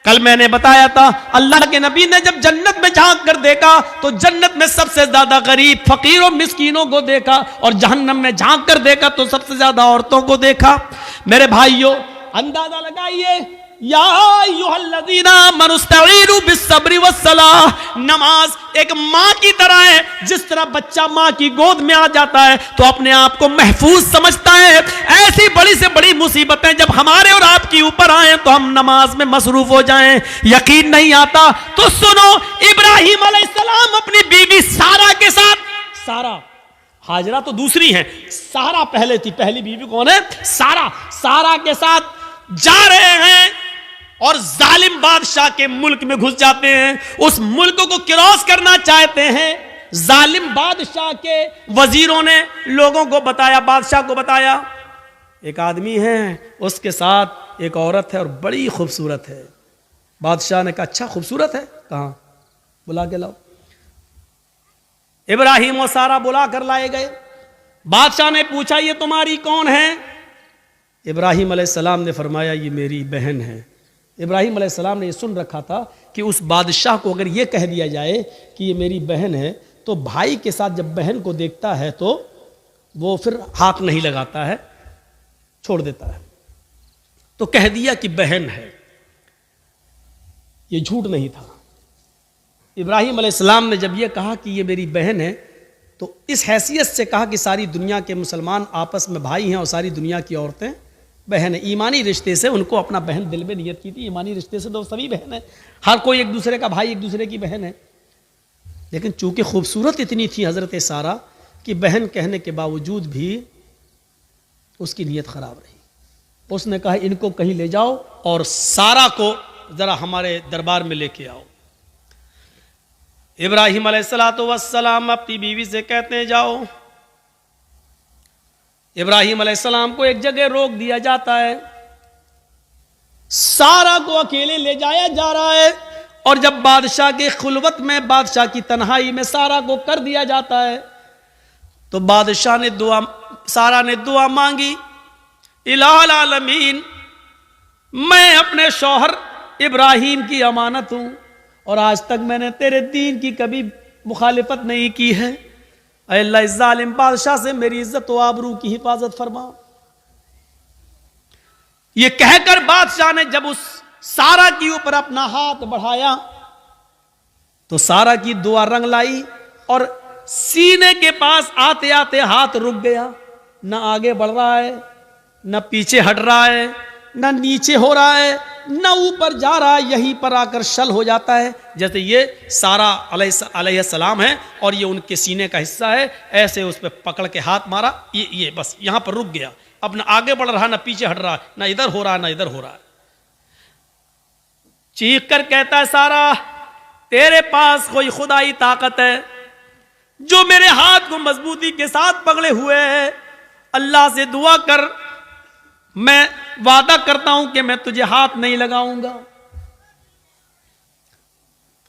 कल मैंने बताया था अल्लाह के नबी ने जब जन्नत में झांक कर देखा तो जन्नत में सबसे ज्यादा गरीब फकीरों मिस्कीनों को देखा और जहन्नम में झांक कर देखा तो सबसे ज्यादा औरतों को देखा। मेरे भाइयों अंदाजा लगाइए, या अय्युहल्लज़ीना आमनुस्तईनु बिस्सब्रि वस्सलाह, नमाज एक माँ की तरह है। जिस तरह बच्चा माँ की गोद में आ जाता है तो अपने आप को महफूज समझता है, ऐसी बड़ी से बड़ी मुसीबतें जब हमारे और आपके ऊपर आए तो हम नमाज में मसरूफ हो जाएं। यकीन नहीं आता तो सुनो, इब्राहिम अलैहिस्सलाम अपनी बीवी सारा के साथ, सारा हाजरा तो दूसरी है, सारा पहले थी, पहली बीवी कौन है? सारा। सारा के साथ जा रहे हैं और जालिम बादशाह के मुल्क में घुस जाते हैं। उस मुल्क को क्रॉस करना चाहते हैं। जालिम बादशाह के वजीरों ने लोगों को बताया, बादशाह को बताया, एक आदमी है, उसके साथ एक औरत है और बड़ी खूबसूरत है। बादशाह ने कहा अच्छा खूबसूरत है, कहां? बुला के लाओ। इब्राहिम और सारा बुला कर लाए गए। बादशाह ने पूछा ये तुम्हारी कौन है? इब्राहिम अलैहिस्सलाम ने फरमाया ये मेरी बहन है। इब्राहिम अलैहिस्सलाम ने ये सुन रखा था कि उस बादशाह को अगर ये कह दिया जाए कि ये मेरी बहन है तो भाई के साथ जब बहन को देखता है तो वो फिर हाथ नहीं लगाता है, छोड़ देता है। तो कह दिया कि बहन है। ये झूठ नहीं था। इब्राहिम अलैहिस्सलाम ने जब ये कहा कि ये मेरी बहन है तो इस हैसियत से कहा कि सारी दुनिया के मुसलमान आपस में भाई हैं और सारी दुनिया की औरतें बहन है। ईमानी रिश्ते से उनको अपना बहन दिल में नियत की थी। ईमानी रिश्ते से तो सभी बहन है, हर कोई एक दूसरे का भाई, एक दूसरे की बहन है। लेकिन चूंकि खूबसूरत इतनी थी हजरत सारा कि बहन कहने के बावजूद भी उसकी नीयत खराब रही। उसने कहा इनको कहीं ले जाओ और सारा को जरा हमारे दरबार में लेके आओ। इब्राहिम अलैहिस्सलातु वस्सलाम अपनी बीवी से कहते हैं जाओ। इब्राहिम अलैहिस्सलाम को एक जगह रोक दिया जाता है, सारा को अकेले ले जाया जा रहा है और जब बादशाह के खुलवत में, बादशाह की तन्हाई में सारा को कर दिया जाता है तो बादशाह ने सारा ने दुआ मांगी, इलाहुल आलमीन मैं अपने शौहर इब्राहिम की अमानत हूं और आज तक मैंने तेरे दीन की कभी मुखालिफत नहीं की है। अल्लाह इस जालिम बादशाह से मेरी इज्जत व आबरू की हिफाजत फरमा। ये कहकर बादशाह ने जब उस सारा के ऊपर अपना हाथ बढ़ाया तो सारा की दुआ रंग लाई और सीने के पास आते आते हाथ रुक गया। न आगे बढ़ रहा है, न पीछे हट रहा है, न नीचे हो रहा है, न ऊपर जा रहा है, यहीं पर आकर शल हो जाता है। जैसे ये सारा अलैहिस्सलाम है और ये उनके सीने का हिस्सा है, ऐसे उस पर पकड़ के हाथ मारा, ये बस यहां पर रुक गया। अब न आगे बढ़ रहा, न पीछे हट रहा, न इधर हो रहा, न इधर हो रहा। चीख कर कहता है सारा तेरे पास कोई खुदाई ताकत है जो मेरे हाथ को मजबूती के साथ पकड़े हुए है? अल्लाह से दुआ कर, मैं वादा करता हूं कि मैं तुझे हाथ नहीं लगाऊंगा।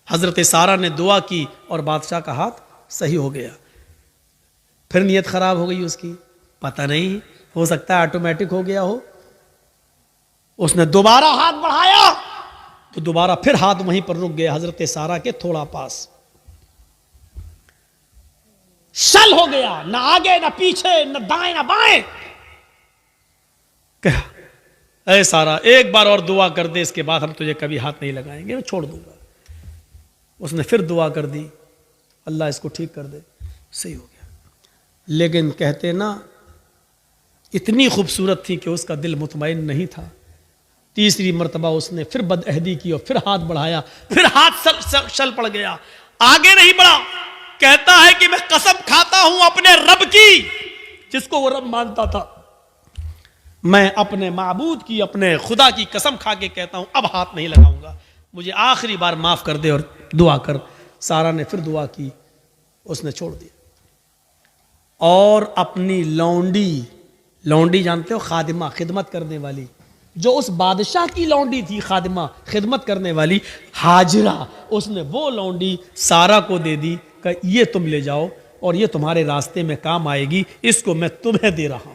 हजरत सारा ने दुआ की और बादशाह का हाथ सही हो गया। फिर नीयत खराब हो गई उसकी, पता नहीं, हो सकता है ऑटोमेटिक हो गया हो। उसने दोबारा हाथ बढ़ाया तो दोबारा फिर हाथ वहीं पर रुक गया, हजरत सारा के थोड़ा पास। शल हो गया, ना आगे ना पीछे, न दाएं ना बाएं। कहा ऐ सारा एक बार और दुआ कर दे, इसके बाद हम तुझे कभी हाथ नहीं लगाएंगे, मैं छोड़ दूंगा। उसने फिर दुआ कर दी, अल्लाह इसको ठीक कर दे, सही हो गया। लेकिन कहते ना इतनी खूबसूरत थी कि उसका दिल मुतमईन नहीं था। तीसरी मर्तबा उसने फिर बदअहदी की और फिर हाथ बढ़ाया, फिर हाथ शल पड़ गया, आगे नहीं बढ़ा। कहता है कि मैं कसम खाता हूं अपने रब की, जिसको वो रब मानता था, मैं अपने माबूद की, अपने खुदा की कसम खा के कहता हूं अब हाथ नहीं लगाऊंगा, मुझे आखिरी बार माफ कर दे और दुआ कर। सारा ने फिर दुआ की, उसने छोड़ दिया और अपनी लौंडी जानते हो, खादिमा, खिदमत करने वाली, जो उस बादशाह की लौंडी थी, खादिमा, खिदमत करने वाली हाजिरा, उसने वो लौंडी सारा को दे दी कि ये तुम ले जाओ और ये तुम्हारे रास्ते में काम आएगी, इसको मैं तुम्हें दे रहा हूं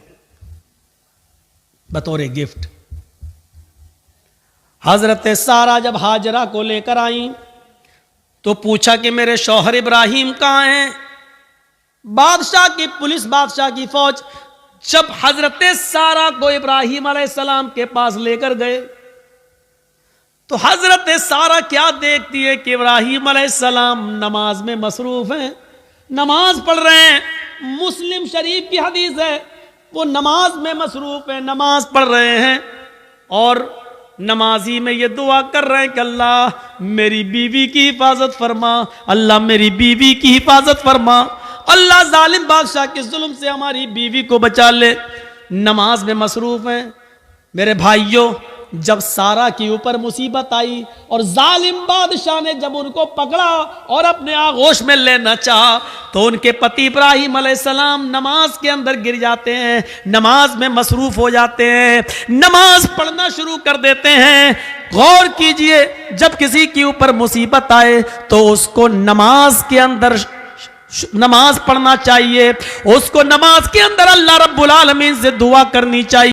बतौर गिफ्ट। हजरत सारा जब हाजरा को लेकर आई तो पूछा कि मेरे शौहर इब्राहिम कहाँ हैं। बादशाह की पुलिस, बादशाह की फौज जब हजरत सारा को इब्राहिम अलैहिस्सलाम के पास लेकर गए तो हजरत सारा क्या देखती है कि इब्राहिम अलैहिस्सलाम नमाज में मसरूफ हैं, नमाज पढ़ रहे हैं। मुस्लिम शरीफ की हदीस है, वो नमाज में मसरूफ है, नमाज पढ़ रहे हैं और नमाजी में ये दुआ कर रहे हैं कि अल्लाह मेरी बीवी की हिफाजत फरमा, अल्लाह मेरी बीवी की हिफाजत फरमा, अल्लाह जालिम बादशाह के जुल्म से हमारी बीवी को बचा ले। नमाज में मसरूफ हैं। मेरे भाइयों, जब सारा के ऊपर मुसीबत आई और जालिम बादशाह ने जब उनको पकड़ा और अपने आगोश में लेना चाहा तो उनके पति इब्राहिम अलैहिस्सलाम नमाज के अंदर गिर जाते हैं, नमाज में मसरूफ हो जाते हैं, नमाज पढ़ना शुरू कर देते हैं। गौर कीजिए, जब किसी के ऊपर मुसीबत आए तो उसको नमाज के अंदर नमाज पढ़ना चाहिए, उसको नमाज के अंदर अल्लाह रब्बुल आलमीन से दुआ करनी चाहिए।